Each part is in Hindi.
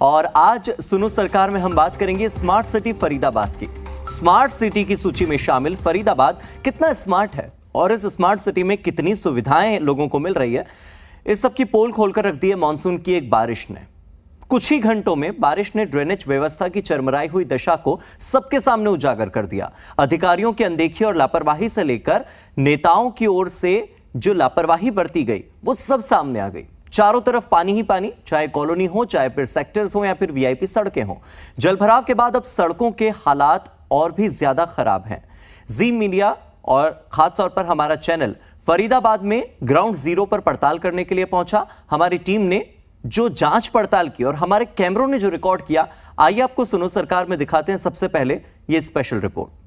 और आज सुनो सरकार में हम बात करेंगे स्मार्ट सिटी फरीदाबाद की। स्मार्ट सिटी की सूची में शामिल फरीदाबाद कितना स्मार्ट है और इस स्मार्ट सिटी में कितनी सुविधाएं लोगों को मिल रही है, इस सब की पोल खोलकर रख दी है मानसून की एक बारिश ने। कुछ ही घंटों में बारिश ने ड्रेनेज व्यवस्था की चरमराई हुई दशा को सबके सामने उजागर कर दिया। अधिकारियों की अनदेखी और लापरवाही से लेकर नेताओं की ओर से जो लापरवाही बरती गई वो सब सामने आ गई। चारों तरफ पानी ही पानी, चाहे कॉलोनी हो, चाहे फिर सेक्टर्स हो या फिर वीआईपी सड़कें हों। जलभराव के बाद अब सड़कों के हालात और भी ज्यादा खराब हैं। जी मीडिया और खासतौर पर हमारा चैनल फरीदाबाद में ग्राउंड जीरो पर पड़ताल करने के लिए पहुंचा। हमारी टीम ने जो जांच पड़ताल की और हमारे कैमरों ने जो रिकॉर्ड किया, आइए आपको सुनो सरकार में दिखाते हैं। सबसे पहले ये स्पेशल रिपोर्ट।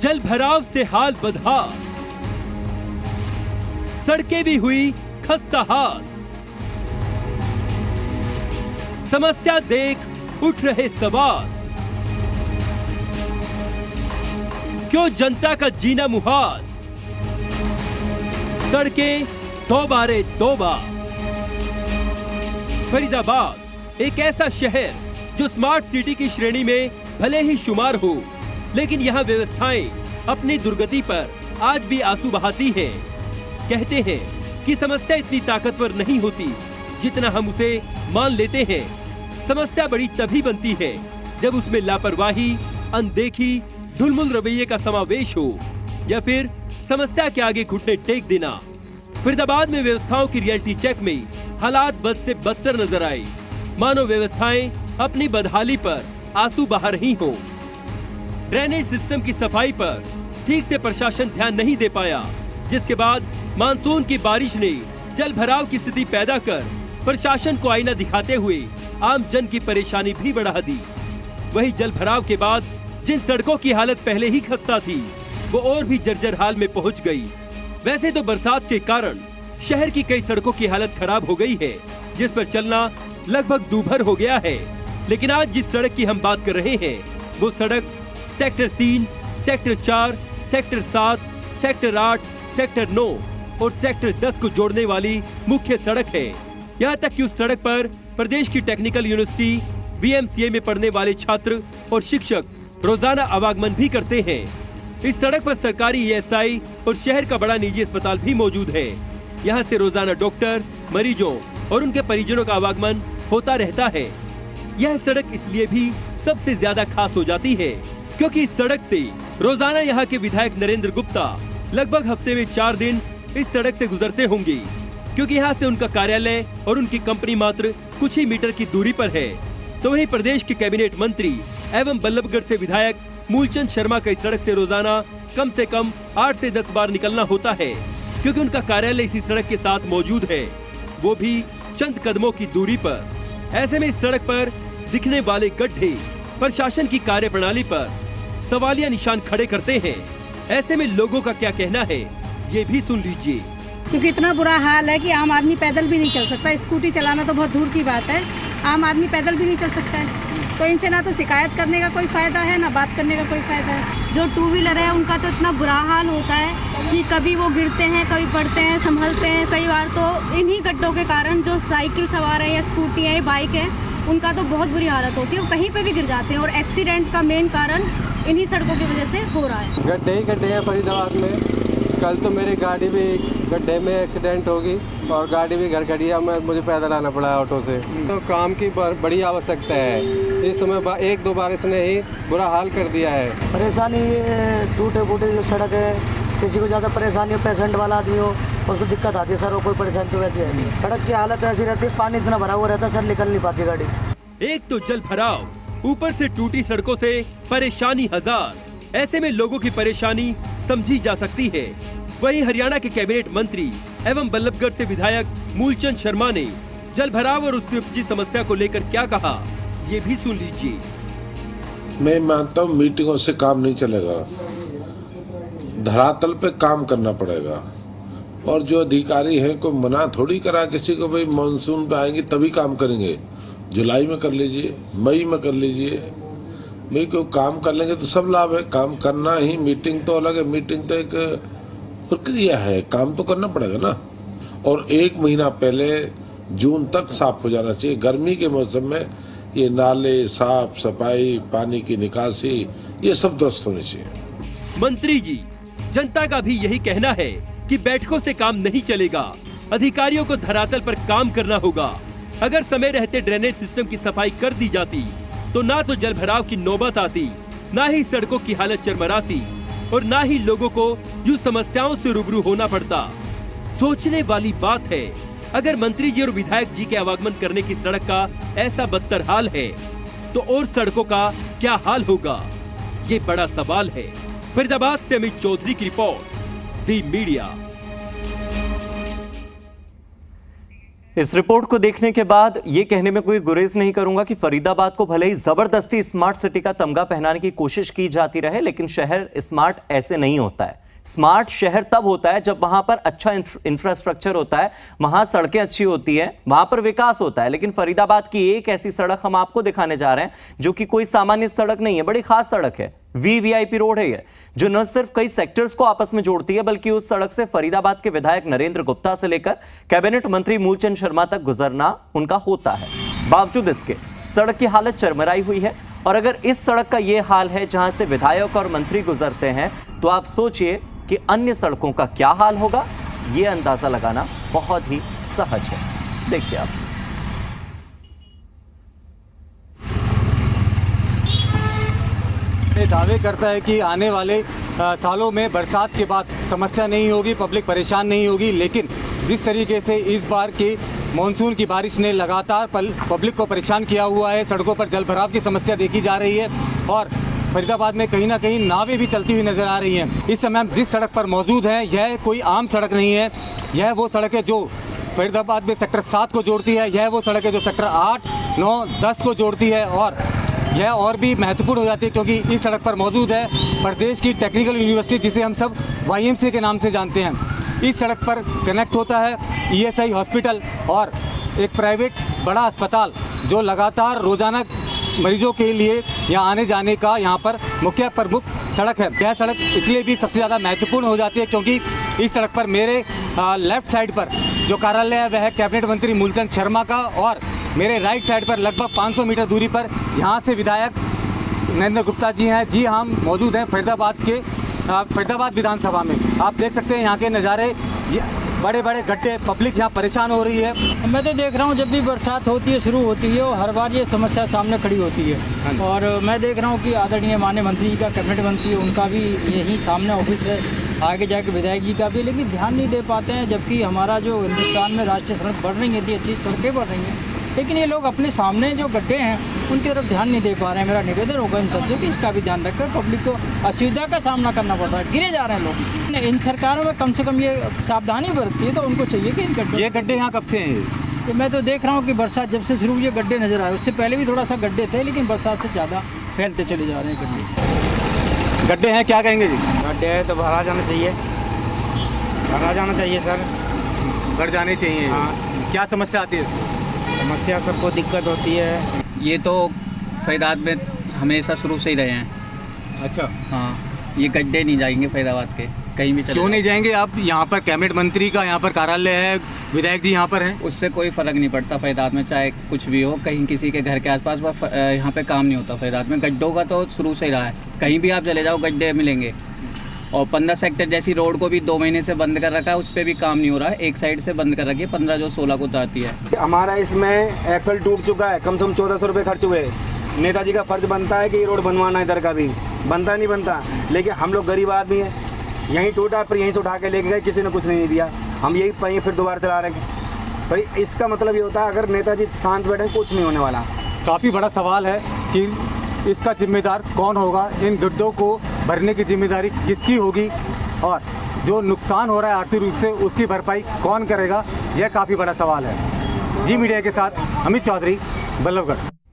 जल भराव से हाल बदहाल, सड़कें भी हुई खस्ता हाल। समस्या देख उठ रहे सवाल, क्यों जनता का जीना मुहाल। सड़कें दोबारे तौबा। फरीदाबाद एक ऐसा शहर जो स्मार्ट सिटी की श्रेणी में भले ही शुमार हो, लेकिन यहाँ व्यवस्थाएं अपनी दुर्गति पर आज भी आंसू बहाती हैं। कहते हैं कि समस्या इतनी ताकतवर नहीं होती जितना हम उसे मान लेते हैं। समस्या बड़ी तभी बनती है जब उसमें लापरवाही, अनदेखी, ढुलमुल रवैये का समावेश हो या फिर समस्या के आगे घुटने टेक देना। फरीदाबाद में व्यवस्थाओं की रियलिटी चेक में हालात बद से बदतर नजर आए, मानो व्यवस्थाएं अपनी बदहाली पर आंसू बहा रही हों। ड्रेनेज सिस्टम की सफाई पर ठीक से प्रशासन ध्यान नहीं दे पाया, जिसके बाद मानसून की बारिश ने जल भराव की स्थिति पैदा कर प्रशासन को आईना दिखाते हुए आम जन की परेशानी भी बढ़ा दी। वहीं जल भराव के बाद जिन सड़कों की हालत पहले ही खस्ता थी, वो और भी जर्जर हाल में पहुंच गई। वैसे तो बरसात के कारण शहर की कई सड़कों की हालत खराब हो गई है, जिस पर चलना लगभग दूभर हो गया है। लेकिन आज जिस सड़क की हम बात कर रहे हैं, वो सड़क sector 3, sector 4, sector 7, sector 8, sector 9 और सेक्टर 10 को जोड़ने वाली मुख्य सड़क है। यहाँ तक कि उस सड़क पर प्रदेश की टेक्निकल यूनिवर्सिटी बीएमसीए में पढ़ने वाले छात्र और शिक्षक रोजाना आवागमन भी करते हैं। इस सड़क पर सरकारी ईएसआई और शहर का बड़ा निजी अस्पताल भी मौजूद है। यहाँ से रोजाना डॉक्टर, मरीजों और उनके परिजनों का आवागमन होता रहता है। यह सड़क इसलिए भी सबसे ज्यादा खास हो जाती है क्योंकि इस सड़क से रोजाना यहाँ के विधायक नरेंद्र गुप्ता लगभग हफ्ते में 4 दिन इस सड़क से गुजरते होंगे, क्योंकि यहाँ से उनका कार्यालय और उनकी कंपनी मात्र कुछ ही मीटर की दूरी पर है। तो वहीं प्रदेश के कैबिनेट मंत्री एवं बल्लभगढ़ से विधायक मूलचंद शर्मा का इस सड़क से रोजाना कम से कम 8 से 10 बार निकलना होता है, क्योंकि उनका कार्यालय इसी सड़क के साथ मौजूद है, वो भी चंद कदमों की दूरी पर। ऐसे में इस सड़क पर दिखने वाले गड्ढे प्रशासन की कार्यप्रणाली पर सवालिया निशान खड़े करते हैं। ऐसे में लोगों का क्या कहना है, ये भी सुन लीजिए। क्योंकि इतना बुरा हाल है कि आम आदमी पैदल भी नहीं चल सकता। स्कूटी चलाना तो बहुत दूर की बात है, आम आदमी पैदल भी नहीं चल सकता है। तो इनसे ना तो शिकायत करने का कोई फायदा है, ना बात करने का कोई फायदा है। जो 2 व्हीलर है उनका तो इतना बुरा हाल होता है कि कभी वो गिरते हैं, कभी पड़ते हैं, संभलते हैं। कई बार तो इन्हीं गड्ढों के कारण जो साइकिल सवार है या स्कूटी है, बाइक है, उनका तो बहुत बुरी हालत होती है, वो कहीं पे भी गिर जाते हैं। और एक्सीडेंट का मेन कारण इन्हीं सड़कों की वजह से हो रहा है। गड्ढे ही गड्ढे हैं फरीदाबाद में। कल तो मेरी गाड़ी भी गड्ढे में एक्सीडेंट होगी और गाड़ी भी घर खड़ी है, मुझे पैदल आना पड़ा ऑटो से। तो काम की बड़ी आवश्यकता है। इस समय 1-2 बारिश ने ही बुरा हाल कर दिया है। परेशानी टूटे फूटे जो सड़क है, किसी को ज़्यादा परेशानी हो, पेशेंट वाला आदमी हो, उसको दिक्कत आती है सर। और कोई परेशानी तो वैसे है नहीं। सड़क की हालत ऐसी रहती है, पानी इतना भरा हुआ रहता है सर, निकल नहीं पाती गाड़ी। एक तो जल भराव, ऊपर से टूटी सड़कों से परेशानी हजार। ऐसे में लोगों की परेशानी समझी जा सकती है। वहीं हरियाणा के कैबिनेट मंत्री एवं बल्लभगढ़ से विधायक मूलचंद शर्मा ने जल भराव और उससे उपजी समस्या को लेकर क्या कहा, ये भी सुन लीजिए। मैं मानता हूँ मीटिंगों से काम नहीं चलेगा, धरातल पे काम करना पड़ेगा। और जो अधिकारी हैं को मना थोड़ी करा किसी को, भाई मानसून पे आएंगे तभी काम करेंगे। जुलाई में कर लीजिए, मई में कर लीजिए, भाई कोई काम कर लेंगे तो सब लाभ है। काम करना ही, मीटिंग तो अलग है, मीटिंग तो एक प्रक्रिया है, काम तो करना पड़ेगा ना। और 1 महीना पहले जून तक साफ हो जाना चाहिए। गर्मी के मौसम में ये नाले साफ सफाई, पानी की निकासी, ये सब दुरुस्त होने चाहिए। मंत्री जी, जनता का भी यही कहना है कि बैठकों से काम नहीं चलेगा, अधिकारियों को धरातल पर काम करना होगा। अगर समय रहते ड्रेनेज सिस्टम की सफाई कर दी जाती तो ना तो जल भराव की नौबत आती, ना ही सड़कों की हालत चरमराती और ना ही लोगों को यूं समस्याओं से रूबरू होना पड़ता। सोचने वाली बात है, अगर मंत्री जी और विधायक जी के आवागमन करने की सड़क का ऐसा बदतर हाल है तो और सड़कों का क्या हाल होगा, ये बड़ा सवाल है। फरीदाबाद से अमित चौधरी की रिपोर्ट, ज़ी मीडिया। इस रिपोर्ट को देखने के बाद ये कहने में कोई गुरेज नहीं करूंगा कि फरीदाबाद को भले ही जबरदस्ती स्मार्ट सिटी का तमगा पहनाने की कोशिश की जाती रहे, लेकिन शहर स्मार्ट ऐसे नहीं होता है। स्मार्ट शहर तब होता है जब वहां पर अच्छा इंफ्रास्ट्रक्चर होता है, वहां सड़कें अच्छी होती हैं, वहां पर विकास होता है। लेकिन फरीदाबाद की एक ऐसी सड़क हम आपको दिखाने जा रहे हैं जो कि कोई सामान्य सड़क नहीं है, बड़ी खास सड़क है। VVIP रोड है ये, जो न सिर्फ कई सेक्टर्स को आपस में जोड़ती है बल्कि उस सड़क से फरीदाबाद के विधायक नरेंद्र गुप्ता से लेकर कैबिनेट मंत्री मूलचंद शर्मा तक गुजरना उनका होता है। बावजूद इसके सड़क की हालत चरमराई हुई है। और अगर इस सड़क का यह हाल है जहां से विधायक और मंत्री गुजरते हैं, तो आप सोचिए कि अन्य सड़कों का क्या हाल होगा। यह अंदाजा लगाना बहुत ही सहज है। देखिए आप। दावे करता है कि आने वाले सालों में बरसात के बाद समस्या नहीं होगी, पब्लिक परेशान नहीं होगी, लेकिन जिस तरीके से इस बार की मानसून की बारिश ने लगातार पब्लिक को परेशान किया हुआ है, सड़कों पर जल भराव की समस्या देखी जा रही है और फरीदाबाद में कहीं ना कहीं नावें भी चलती हुई नजर आ रही हैं। इस समय हम जिस सड़क पर मौजूद हैं, यह कोई आम सड़क नहीं है। यह वो सड़क है जो फरीदाबाद में सेक्टर 7 को जोड़ती है, यह वो सड़क है जो सेक्टर 8, 9, 10 को जोड़ती है और यह और भी महत्वपूर्ण हो जाती है क्योंकि इस सड़क पर मौजूद है प्रदेश की टेक्निकल यूनिवर्सिटी, जिसे हम सब YMCA के नाम से जानते हैं। इस सड़क पर कनेक्ट होता है ESI हॉस्पिटल और एक प्राइवेट बड़ा अस्पताल, जो लगातार रोजाना मरीजों के लिए यहाँ आने जाने का यहाँ पर मुख्य प्रमुख सड़क है। यह सड़क इसलिए भी सबसे ज़्यादा महत्वपूर्ण हो जाती है क्योंकि इस सड़क पर मेरे लेफ्ट साइड पर जो कार्यालय है वह है कैबिनेट मंत्री मूलचंद शर्मा का और मेरे राइट साइड पर लगभग 500 मीटर दूरी पर यहाँ से विधायक नरेंद्र गुप्ता जी हैं। जी, हम मौजूद हैं फरीदाबाद विधानसभा में। आप देख सकते हैं यहाँ के नज़ारे, बड़े बड़े गड्ढे, पब्लिक यहाँ परेशान हो रही है। मैं तो देख रहा हूँ जब भी बरसात होती है, शुरू होती है, और हर बार ये समस्या सामने खड़ी होती है। और मैं देख रहा हूँ कि आदरणीय माननीय मंत्री जी का, कैबिनेट मंत्री, उनका भी यही सामने ऑफिस है, आगे जाके विधायक जी का भी, लेकिन ध्यान नहीं दे पाते हैं। जबकि हमारा जो हिंदुस्तान में राष्ट्रीय सड़क बढ़ रही है, अच्छी सड़कें बढ़ रही हैं, लेकिन ये लोग अपने सामने जो गड्ढे हैं उनकी तरफ ध्यान नहीं दे पा रहे हैं। मेरा निवेदन होगा इन सबसे कि इसका भी ध्यान रखकर पब्लिक को असुविधा का सामना करना पड़ रहा है, गिरे जा रहे हैं लोग। इन सरकारों में कम से कम ये सावधानी बरतती है, तो उनको चाहिए कि ये गड्ढे यहाँ कब से हैं? तो मैं तो देख रहा हूँ कि बरसात जब से शुरू हुई है गड्ढे नजर आए, उससे पहले भी थोड़ा सा गड्ढे थे, लेकिन बरसात से ज़्यादा फैलते चले जा रहे हैं गड्ढे। गड्ढे हैं, क्या कहेंगे जी? गड्ढे हैं तो भरा जाना चाहिए, भरा जाना चाहिए सर, भर जाने चाहिए। हाँ। क्या समस्या आती है? समस्या सबको दिक्कत होती है। ये तो फरीदाबाद में हमेशा शुरू से ही रहे हैं। अच्छा। हाँ, ये गड्ढे नहीं जाएंगे फरीदाबाद के, कहीं भी चले। क्यों नहीं जाएंगे? आप यहाँ पर कैबिनेट मंत्री का यहाँ पर कार्यालय है, विधायक जी यहाँ पर हैं। उससे कोई फ़र्क नहीं पड़ता फरीदाबाद में, चाहे कुछ भी हो, कहीं किसी के घर के आसपास यहाँ पे काम नहीं होता फरीदाबाद में। गड्ढों का तो शुरू से ही रहा है, कहीं भी आप चले जाओ गड्ढे मिलेंगे। और 15 सेक्टर जैसी रोड को भी 2 महीने से बंद कर रखा है, उस पर भी काम नहीं हो रहा है। एक साइड से बंद कर रखी है, 15 जो 16 को जाती है। हमारा इसमें एक्सल टूट चुका है, कम से कम 1400 रुपये खर्च हुए। नेताजी का फर्ज बनता है कि ये रोड बनवाना, इधर का भी बनता नहीं बनता, लेकिन हम लोग गरीब आदमी हैं, यहीं टूटा फिर यहीं से उठा के लेके गए, किसी ने कुछ नहीं दिया, हम यही पहिए फिर दोबारा चला रहे हैं। पर इसका मतलब ये होता है अगर नेताजी शांत बैठे कुछ नहीं होने वाला। काफ़ी बड़ा सवाल है कि इसका जिम्मेदार कौन होगा, इन गड्ढों को भरने की जिम्मेदारी किसकी होगी और जो नुकसान हो रहा है आर्थिक रूप से उसकी भरपाई कौन करेगा, यह काफ़ी बड़ा सवाल है। जी मीडिया के साथ अमित चौधरी, बल्लभगढ़।